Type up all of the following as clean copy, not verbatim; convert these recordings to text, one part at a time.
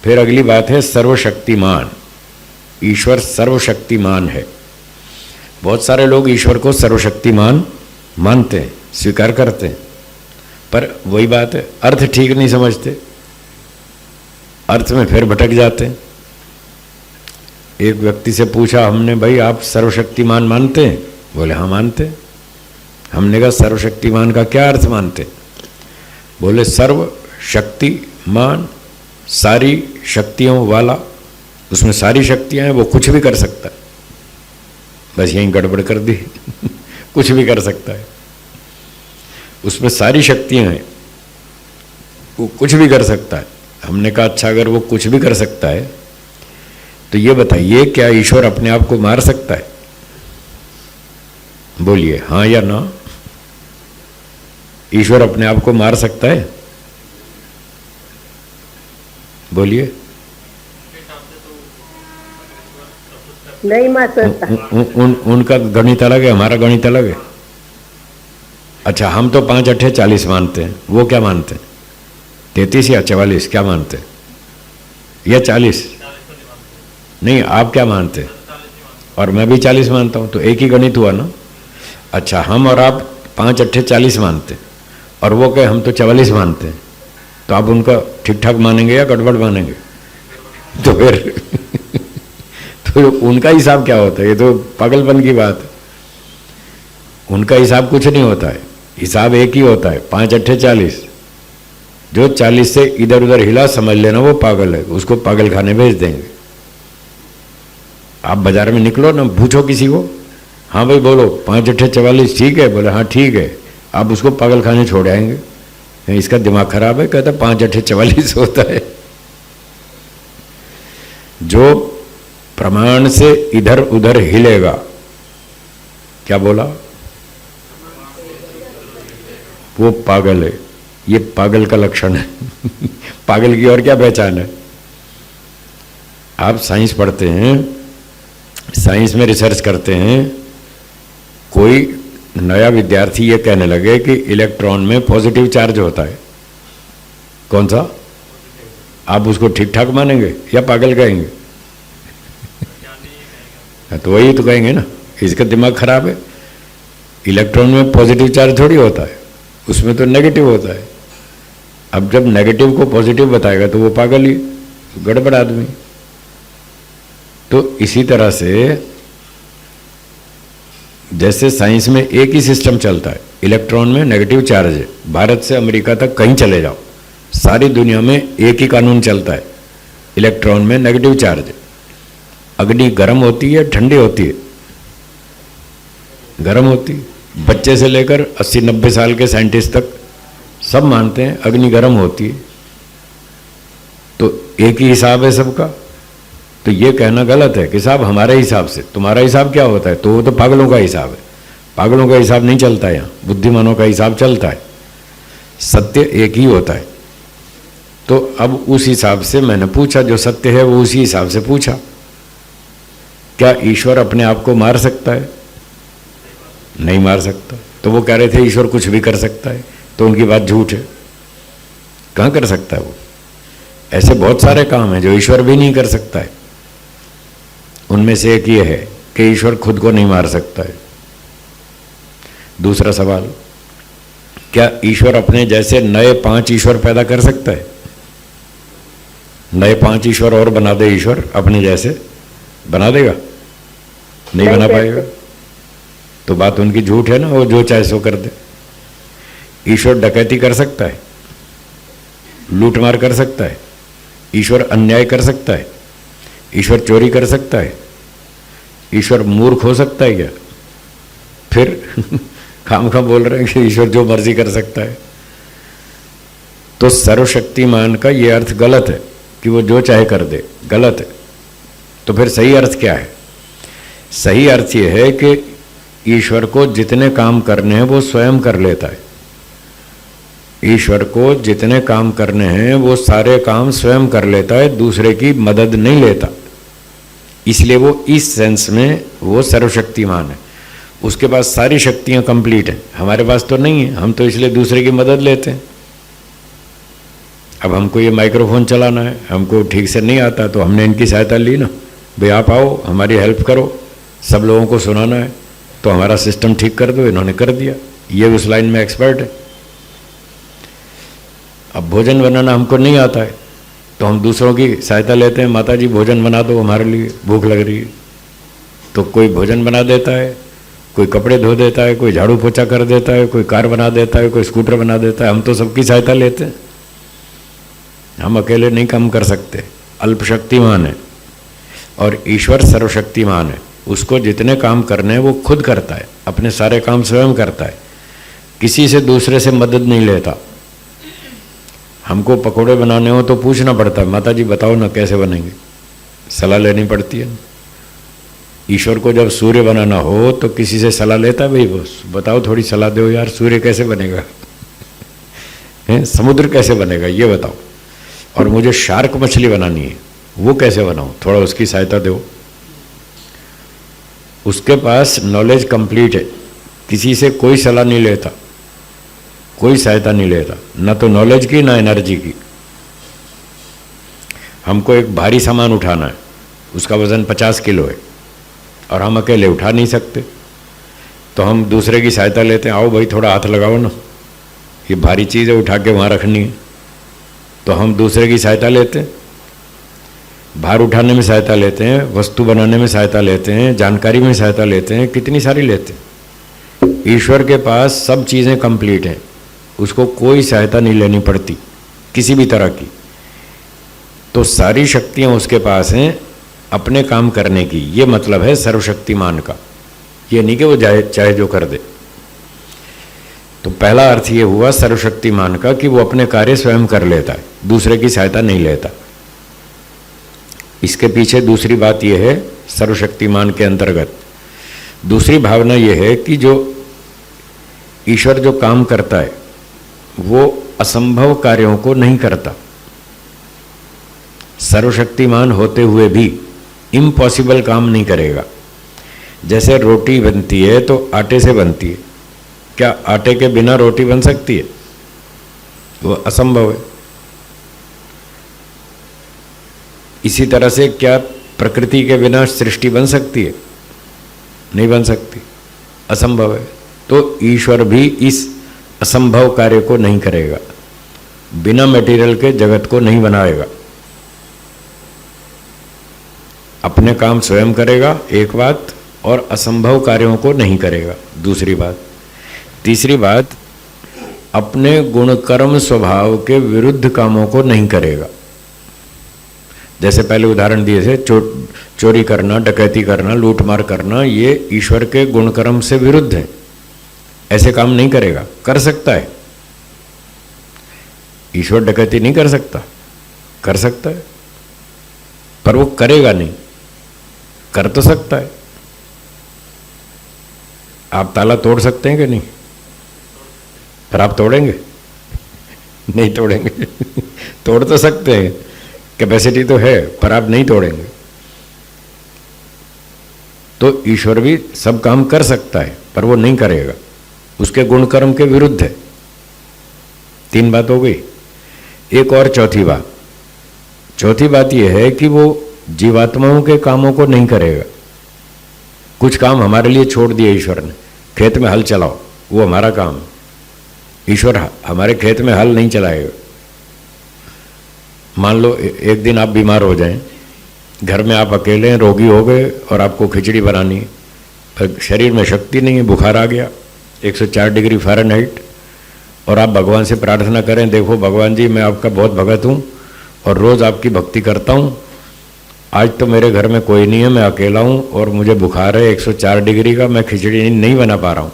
फिर अगली बात है सर्वशक्तिमान। ईश्वर सर्वशक्तिमान है। बहुत सारे लोग ईश्वर को सर्वशक्तिमान मानते हैं, स्वीकार करते हैं, पर वही बात है, अर्थ ठीक नहीं समझते, अर्थ में फिर भटक जाते हैं। एक व्यक्ति से पूछा हमने, भाई आप सर्वशक्तिमान मानते हैं? बोले हाँ मानते हैं। हमने कहा सर्वशक्तिमान का क्या अर्थ मानते? बोले सर्वशक्तिमान, सारी शक्तियों वाला, उसमें सारी शक्तियां हैं, वो कुछ भी कर सकता है। बस यहीं गड़बड़ कर दी कुछ भी कर सकता है, उसमें सारी शक्तियां हैं, वो कुछ भी कर सकता है। हमने कहा अच्छा, अगर वो कुछ भी कर सकता है तो ये बताइए क्या ईश्वर अपने आप को मार सकता है? बोलिए हाँ या ना। ईश्वर अपने आप को मार सकता है? बोलिए। नहीं मार सकता। उनका गणित अलग है, हमारा गणित अलग है। अच्छा, हम तो 5 अट्ठे 40 मानते हैं, वो क्या मानते हैं? 33 या 44 क्या मानते हैं? या 40? नहीं, आप क्या मानते हैं? और मैं भी 40 मानता हूं, तो एक ही गणित हुआ ना। अच्छा, हम और आप 5 अट्ठे 40 मानते हैं और वो कहे हम तो 44 मानते हैं, तो आप उनका ठीक ठाक मानेंगे या गड़बड़ मानेंगे? तो फिर तो उनका हिसाब क्या होता है? ये तो पागलपन की बात है। उनका हिसाब कुछ नहीं होता है, हिसाब एक ही होता है, 5 अट्ठे 40। जो 40 से इधर उधर हिला समझ लेना वो पागल है, उसको पागल खाने भेज देंगे। आप बाजार में निकलो ना, पूछो किसी को, हाँ भाई बोलो 5 अट्ठे 44 ठीक है? बोले हाँ ठीक है। आप उसको पागल खाने छोड़ आएंगे। इसका दिमाग खराब है, कहता 5 अट्ठे 44 होता है। जो प्रमाण से इधर उधर हिलेगा, क्या बोला? वो पागल है। ये पागल का लक्षण है पागल की और क्या पहचान है? आप साइंस पढ़ते हैं, साइंस में रिसर्च करते हैं, कोई नया विद्यार्थी ये कहने लगे कि इलेक्ट्रॉन में पॉजिटिव चार्ज होता है। कौन सा? आप उसको ठीक ठाक मानेंगे या पागल कहेंगे? तो वही तो कहेंगे ना, इसका दिमाग खराब है। इलेक्ट्रॉन में पॉजिटिव चार्ज थोड़ी होता है, उसमें तो नेगेटिव होता है। अब जब नेगेटिव को पॉजिटिव बताएगा तो वो पागल ही, गड़बड़ आदमी। तो इसी तरह से जैसे साइंस में एक ही सिस्टम चलता है, इलेक्ट्रॉन में नेगेटिव चार्ज है, भारत से अमेरिका तक कहीं चले जाओ, सारी दुनिया में एक ही कानून चलता है, इलेक्ट्रॉन में नेगेटिव चार्ज है। अग्नि गर्म होती है ठंडी होती है? गर्म होती है। बच्चे से लेकर 80-90 साल के साइंटिस्ट तक सब मानते हैं अग्नि गर्म होती है। तो एक ही हिसाब है सबका। तो ये कहना गलत है कि साहब हमारे हिसाब से, तुम्हारा हिसाब क्या होता है? तो वो तो पागलों का हिसाब है। पागलों का हिसाब नहीं चलता है यहाँ, बुद्धिमानों का हिसाब चलता है। सत्य एक ही होता है। तो अब उस हिसाब से मैंने पूछा, जो सत्य है वो उसी हिसाब से पूछा, क्या ईश्वर अपने आप को मार सकता है? नहीं मार सकता। तो वो कह रहे थे ईश्वर कुछ भी कर सकता है, तो उनकी बात झूठ है। कहाँ कर सकता है वो? ऐसे बहुत सारे काम हैं जो ईश्वर भी नहीं कर सकता है। उनमें से एक ये है कि ईश्वर खुद को नहीं मार सकता है। दूसरा सवाल, क्या ईश्वर अपने जैसे नए 5 ईश्वर पैदा कर सकता है? नए 5 ईश्वर और बना दे ईश्वर अपने जैसे, बना देगा? नहीं बना पाएगा। तो बात उनकी झूठ है ना, वो जो चाहे सो कर दे। ईश्वर डकैती कर सकता है, लूटमार कर सकता है, ईश्वर अन्याय कर सकता है, ईश्वर चोरी कर सकता है, ईश्वर मूर्ख हो सकता है क्या? फिर खामखा बोल रहे हैं कि ईश्वर जो मर्जी कर सकता है। तो सर्वशक्तिमान का ये अर्थ गलत है कि वो जो चाहे कर दे, गलत है। तो फिर सही अर्थ क्या है? सही अर्थ ये है कि ईश्वर को जितने काम करने हैं वो स्वयं कर लेता है। ईश्वर को जितने काम करने हैं वो सारे काम स्वयं कर लेता है, दूसरे की मदद नहीं लेता। इसलिए वो इस सेंस में वो सर्वशक्तिमान है। उसके पास सारी शक्तियां कंप्लीट हैं, हमारे पास तो नहीं है। हम तो इसलिए दूसरे की मदद लेते हैं। अब हमको ये माइक्रोफोन चलाना है, हमको ठीक से नहीं आता, तो हमने इनकी सहायता ली ना, भाई आप आओ हमारी हेल्प करो, सब लोगों को सुनाना है, तो हमारा सिस्टम ठीक कर दो। इन्होंने कर दिया, ये उस लाइन में एक्सपर्ट है। अब भोजन बनाना हमको नहीं आता है, तो हम दूसरों की सहायता लेते हैं, माता जी भोजन बना दो हमारे लिए, भूख लग रही है। तो कोई भोजन बना देता है, कोई कपड़े धो देता है, कोई झाड़ू पोछा कर देता है, कोई कार बना देता है, कोई स्कूटर बना देता है। हम तो सबकी सहायता लेते हैं, हम अकेले नहीं काम कर सकते। अल्पशक्तिमान है और ईश्वर सर्वशक्तिमान है। उसको जितने काम करने हैं वो खुद करता है, अपने सारे काम स्वयं करता है, किसी से दूसरे से मदद नहीं लेता। हमको पकोड़े बनाने हो तो पूछना पड़ता है, माता जी बताओ ना कैसे बनेंगे, सलाह लेनी पड़ती है। ईश्वर को जब सूर्य बनाना हो तो किसी से सलाह लेता है, भाई बस बताओ थोड़ी सलाह दो यार, सूर्य कैसे बनेगा है, समुद्र कैसे बनेगा ये बताओ, और मुझे शार्क मछली बनानी है, वो कैसे बनाऊं, थोड़ा उसकी सहायता दो। उसके पास नॉलेज कंप्लीट है, किसी से कोई सलाह नहीं लेता, कोई सहायता नहीं लेता, ना तो नॉलेज की ना एनर्जी की। हमको एक भारी सामान उठाना है, उसका वजन 50 किलो है और हम अकेले उठा नहीं सकते, तो हम दूसरे की सहायता लेते हैं, आओ भाई थोड़ा हाथ लगाओ ना, ये भारी चीज़ है उठा के वहाँ रखनी है, तो हम दूसरे की सहायता लेते हैं, भार उठाने में सहायता लेते हैं, वस्तु बनाने में सहायता लेते हैं, जानकारी में सहायता लेते हैं, कितनी सारी लेते हैं। ईश्वर के पास सब चीज़ें कंप्लीट हैं, उसको कोई सहायता नहीं लेनी पड़ती किसी भी तरह की, तो सारी शक्तियाँ उसके पास हैं अपने काम करने की। ये मतलब है सर्वशक्तिमान का, ये नहीं कि वो चाहे जो कर दे। तो पहला अर्थ ये हुआ सर्वशक्तिमान का कि वो अपने कार्य स्वयं कर लेता है, दूसरे की सहायता नहीं लेता। इसके पीछे दूसरी बात यह है, सर्वशक्तिमान के अंतर्गत दूसरी भावना यह है कि जो ईश्वर जो काम करता है वो असंभव कार्यों को नहीं करता। सर्वशक्तिमान होते हुए भी इम्पॉसिबल काम नहीं करेगा। जैसे रोटी बनती है तो आटे से बनती है, क्या आटे के बिना रोटी बन सकती है? वो असंभव है। इसी तरह से क्या प्रकृति के बिना सृष्टि बन सकती है? नहीं बन सकती, असंभव है। तो ईश्वर भी इस असंभव कार्य को नहीं करेगा, बिना मटेरियल के जगत को नहीं बनाएगा, अपने काम स्वयं करेगा एक बात, और असंभव कार्यों को नहीं करेगा दूसरी बात। तीसरी बात, अपने गुणकर्म स्वभाव के विरुद्ध कामों को नहीं करेगा। जैसे पहले उदाहरण दिए थे, चोरी करना, डकैती करना, लूटमार करना, ये ईश्वर के गुणकर्म से विरुद्ध है, ऐसे काम नहीं करेगा। कर सकता है, ईश्वर डकैती नहीं कर सकता, कर सकता है पर वो करेगा नहीं। कर तो सकता है, आप ताला तोड़ सकते हैं कि नहीं? पर आप तोड़ेंगे? नहीं तोड़ेंगे तोड़ तो सकते हैं, कैपेसिटी तो है, पर आप नहीं तोड़ेंगे। तो ईश्वर भी सब काम कर सकता है पर वो नहीं करेगा, उसके गुणकर्म के विरुद्ध है। 3 बात हो गई। एक और चौथी बात यह है कि वो जीवात्माओं के कामों को नहीं करेगा। कुछ काम हमारे लिए छोड़ दिए ईश्वर ने, खेत में हल चलाओ, वो हमारा काम है। ईश्वर हमारे खेत में हल नहीं चलाएगा। मान लो एक दिन आप बीमार हो जाएं, घर में आप अकेले हैं, रोगी हो गए और आपको खिचड़ी बनानी है, पर शरीर में शक्ति नहीं है, बुखार आ गया 104 डिग्री फ़ारेनहाइट, और आप भगवान से प्रार्थना करें, देखो भगवान जी मैं आपका बहुत भगत हूँ और रोज़ आपकी भक्ति करता हूँ, आज तो मेरे घर में कोई नहीं है, मैं अकेला हूँ और मुझे बुखार है 104 डिग्री का, मैं खिचड़ी नहीं बना पा रहा हूँ,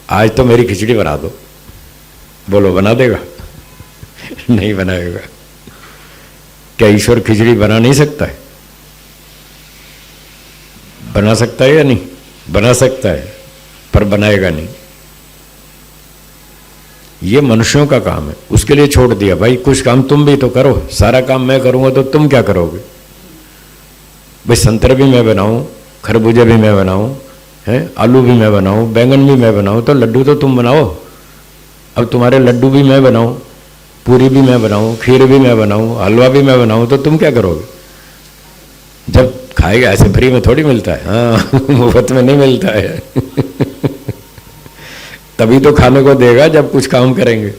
आज तो मेरी खिचड़ी बना दो। बोलो बना देगा? नहीं बनाएगा। क्या ईश्वर खिचड़ी बना नहीं सकता है? बना सकता है या नहीं? बना सकता है पर बनाएगा नहीं। ये मनुष्यों का काम है, उसके लिए छोड़ दिया। भाई कुछ काम तुम भी तो करो, सारा काम मैं करूंगा तो तुम क्या करोगे? भाई संतरे भी मैं बनाऊं, खरबूजे भी मैं बनाऊं, हैं आलू भी मैं बनाऊं, बैंगन भी मैं बनाऊं, तो लड्डू तो तुम बनाओ। अब तुम्हारे लड्डू भी मैं बनाऊं पूरी भी मैं बनाऊं, खीर भी मैं बनाऊं, हलवा भी मैं बनाऊं, तो तुम क्या करोगे? जब खाएगा, ऐसे फ्री में थोड़ी मिलता है, हाँ मुफ्त में नहीं मिलता है तभी तो खाने को देगा जब कुछ काम करेंगे।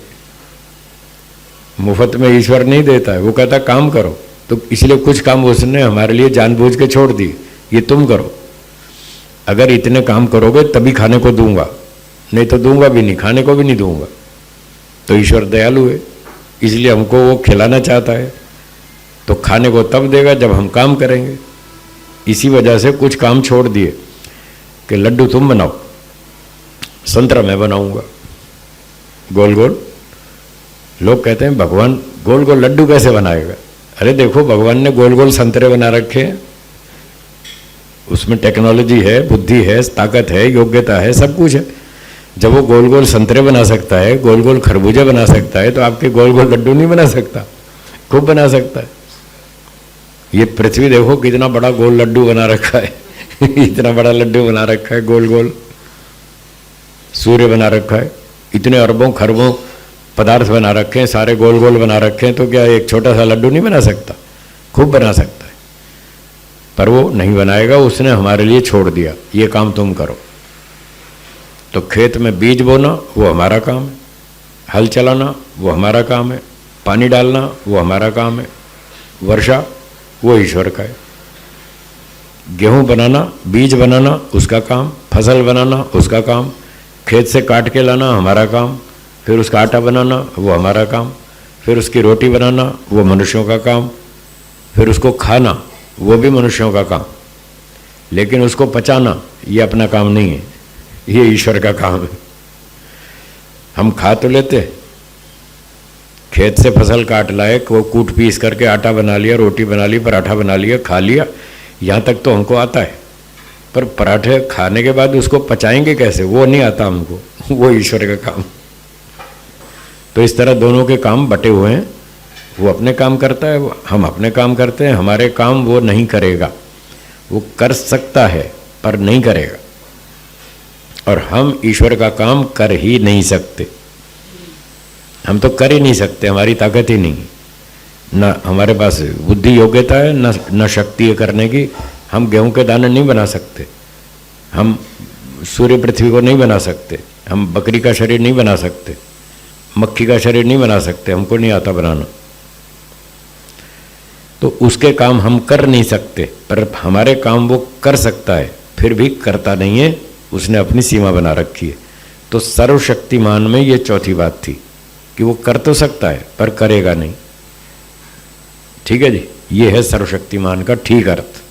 मुफ्त में ईश्वर नहीं देता है, वो कहता काम करो। तो इसलिए कुछ काम उसने हमारे लिए जानबूझ के छोड़ दी, ये तुम करो। अगर इतने काम करोगे तभी खाने को दूंगा, नहीं तो दूंगा भी नहीं, खाने को भी नहीं दूंगा। तो ईश्वर दयालु है, इसलिए हमको वो खिलाना चाहता है, तो खाने को तब देगा जब हम काम करेंगे। इसी वजह से कुछ काम छोड़ दिए कि लड्डू तुम बनाओ, संतरा मैं बनाऊंगा गोल गोल। लोग कहते हैं भगवान गोल गोल लड्डू कैसे बनाएगा? अरे देखो, भगवान ने गोल गोल संतरे बना रखे हैं, उसमें टेक्नोलॉजी है, बुद्धि है, ताकत है, योग्यता है, सब कुछ है। जब वो गोल गोल संतरे बना सकता है, गोल गोल खरबूजे बना सकता है, तो आपके गोल गोल लड्डू नहीं बना सकता? खूब बना सकता है। ये पृथ्वी देखो कितना बड़ा गोल लड्डू बना रखा है इतना बड़ा लड्डू बना रखा है गोल गोल। सूर्य बना रखा है, इतने अरबों खरबों पदार्थ बना रखे हैं, सारे गोल गोल बना रखे हैं, तो क्या एक छोटा सा लड्डू नहीं बना सकता? खूब बना सकता है, पर वो नहीं बनाएगा, उसने हमारे लिए छोड़ दिया, ये काम तुम करो। तो खेत में बीज बोना वो हमारा काम है, हल चलाना वो हमारा काम है, पानी डालना वो हमारा काम है, वर्षा वो ईश्वर का है। गेहूं बनाना, बीज बनाना उसका काम, फसल बनाना उसका काम, खेत से काट के लाना हमारा काम, फिर उसका आटा बनाना वो हमारा काम, फिर उसकी रोटी बनाना वो मनुष्यों का काम, फिर उसको खाना वो भी मनुष्यों का काम, लेकिन उसको पचाना ये अपना काम नहीं है, ये ईश्वर का काम है। हम खा तो लेते, खेत से फसल काट लाए, वो कूट पीस करके आटा बना लिया, रोटी बना ली, पराठा बना लिया, खा लिया, यहाँ तक तो हमको आता है। पर पराठे खाने के बाद उसको पचाएंगे कैसे, वो नहीं आता हमको, वो ईश्वर का काम। तो इस तरह दोनों के काम बटे हुए हैं, वो अपने काम करता है, हम अपने काम करते हैं। हमारे काम वो नहीं करेगा, वो कर सकता है पर नहीं करेगा, और हम ईश्वर का काम कर ही नहीं सकते। हम तो कर ही नहीं सकते, हमारी ताकत ही नहीं, न हमारे पास बुद्धि योग्यता है, न शक्ति है करने की। हम गेहूं के दाने नहीं बना सकते, हम सूर्य पृथ्वी को नहीं बना सकते, हम बकरी का शरीर नहीं बना सकते, मक्खी का शरीर नहीं बना सकते, हमको नहीं आता बनाना। तो उसके काम हम कर नहीं सकते, पर हमारे काम वो कर सकता है, फिर भी करता नहीं है, उसने अपनी सीमा बना रखी है। तो सर्वशक्तिमान में ये चौथी बात थी कि वो कर तो सकता है पर करेगा नहीं। ठीक है जी, ये है सर्वशक्तिमान का ठीक अर्थ।